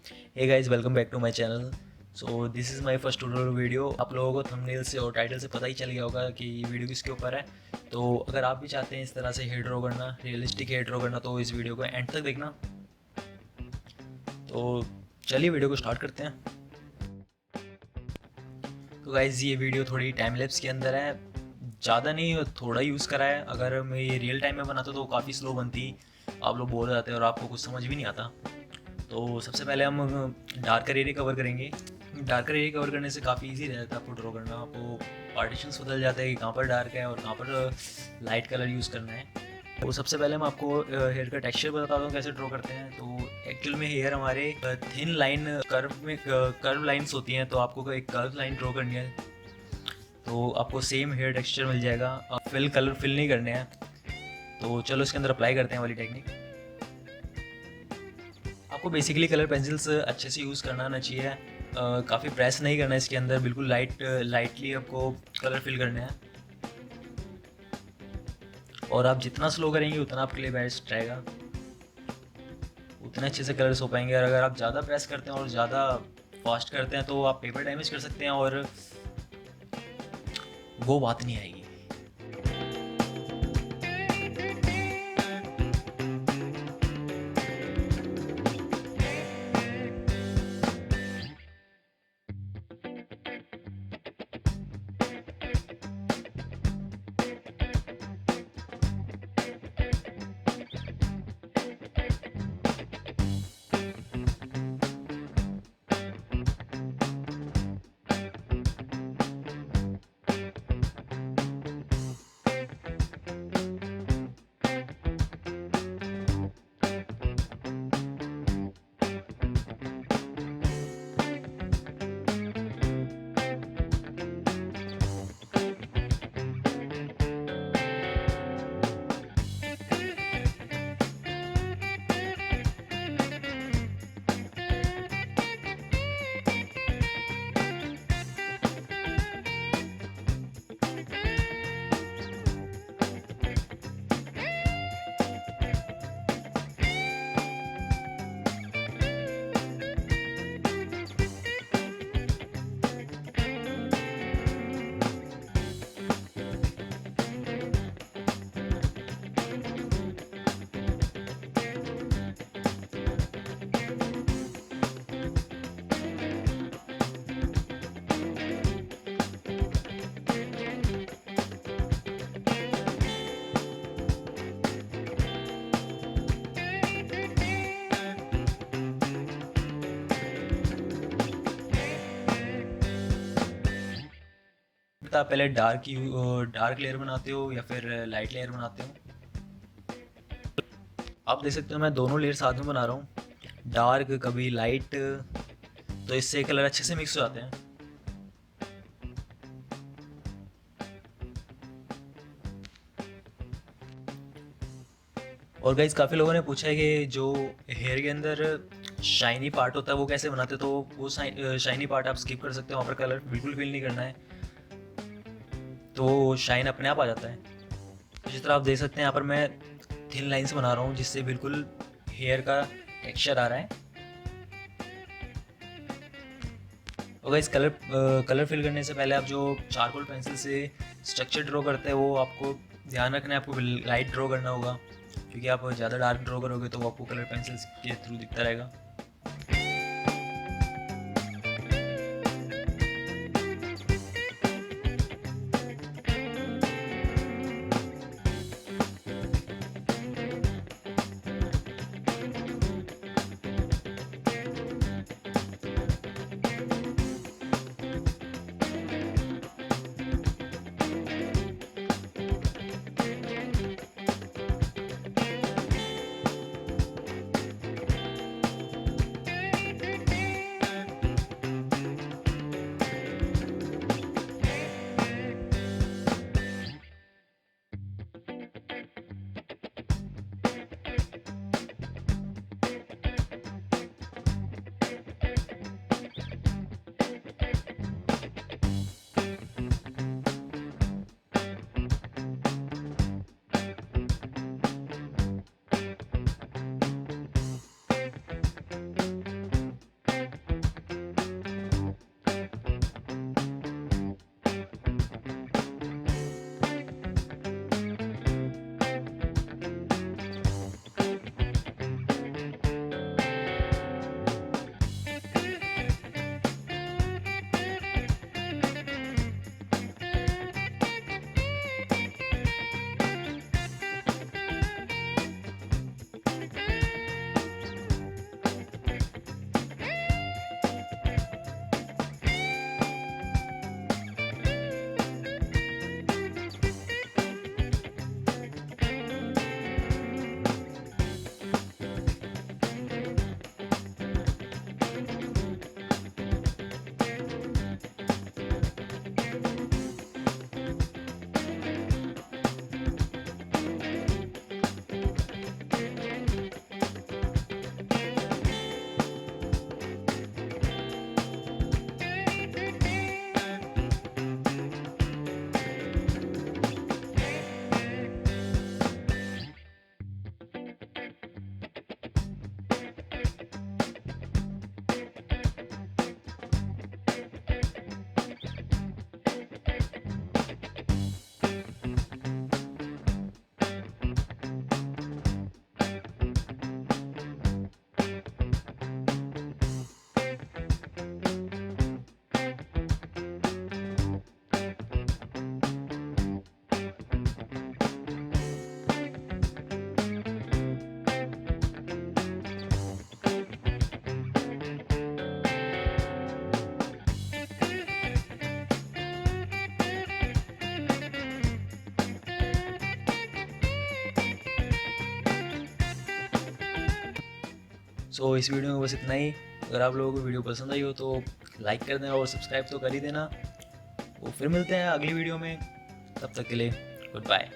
Hey guys, welcome back to my channel. So this is my first tutorial video. आप लोगों को thumbnail से और टाइटल से पता ही चल गया होगा कि ये वीडियो किसके ऊपर है। तो अगर आप भी चाहते हैं इस तरह से हेयर ड्रॉ करना, रियलिस्टिक हेयर ड्रॉ करना, तो इस वीडियो को एंड तक देखना। तो चलिए वीडियो को स्टार्ट करते हैं। तो गाइस, ये वीडियो थोड़ी टाइम लैप्स के अंदर है, ज़्यादा नहीं थोड़ा यूज़ करा है। अगर मैं ये रियल टाइम में बनाता तो काफ़ी स्लो बनती, आप लोग बोर हो जाते और आपको कुछ समझ भी नहीं आता। तो सबसे पहले हम डार्कर एरिया कवर करेंगे। डार्कर एरिया कवर करने से काफ़ी इजी रहता है आपको ड्रॉ करना। आपको पार्टीशंस बदल जाते हैं कि कहाँ पर डार्क है और कहाँ पर लाइट कलर यूज़ करना है। तो सबसे पहले मैं आपको हेयर का टेक्सचर बताता हूँ कैसे ड्रॉ करते हैं। तो एक्चुअल में हेयर हमारे थिन लाइन कर्व लाइन्स होती हैं, तो आपको एक कर्व लाइन ड्रॉ करनी है तो आपको सेम हेयर टेक्सचर मिल जाएगा। कलर फिल नहीं करने हैं। तो चलो इसके अंदर अप्लाई करते हैं वाली टेक्निक। आपको बेसिकली कलर पेंसिल्स अच्छे से यूज़ करना आना चाहिए। काफ़ी प्रेस नहीं करना है इसके अंदर, बिल्कुल लाइटली आपको कलर फिल करने हैं। और आप जितना स्लो करेंगे उतना आपके लिए बेस्ट रहेगा, उतने अच्छे से कलर्स हो पाएंगे। और अगर आप ज़्यादा प्रेस करते हैं और ज़्यादा फास्ट करते हैं तो आप पेपर डैमेज कर सकते हैं और वो बात नहीं आएगी। आप पहले डार्क लेयर बनाते हो या फिर लाइट लेयर बनाते हो। आप देख सकते हो मैं दोनों लेयर साथ में बना रहा हूँ, डार्क कभी लाइट, तो इससे कलर अच्छे से मिक्स हो जाते हैं। और गाइस, काफ़ी लोगों ने पूछा है कि जो हेयर के अंदर शाइनी पार्ट होता है वो कैसे बनाते हैं। तो वो शाइनी पार्ट आप स्किप कर सकते हो, वहाँ पर कलर बिल्कुल फिल नहीं करना है, तो शाइन अपने आप आ जाता है। जिस तरह आप देख सकते हैं यहाँ पर मैं थिन लाइंस बना रहा हूँ जिससे बिल्कुल हेयर का टेक्सचर आ रहा है। और गाइस, कलर फिल करने से पहले आप जो चारकोल पेंसिल से स्ट्रक्चर ड्रॉ करते हैं वो आपको ध्यान रखना है। आपको लाइट ड्रॉ करना होगा, क्योंकि आप ज़्यादा डार्क ड्रॉ करोगे तो वो आपको कलर पेंसिल के थ्रू दिखता रहेगा। तो इस वीडियो में बस इतना ही। अगर आप लोगों को वीडियो पसंद आई हो तो लाइक कर देना और सब्सक्राइब तो कर ही देना। तो फिर मिलते हैं अगली वीडियो में, तब तक के लिए गुड बाय।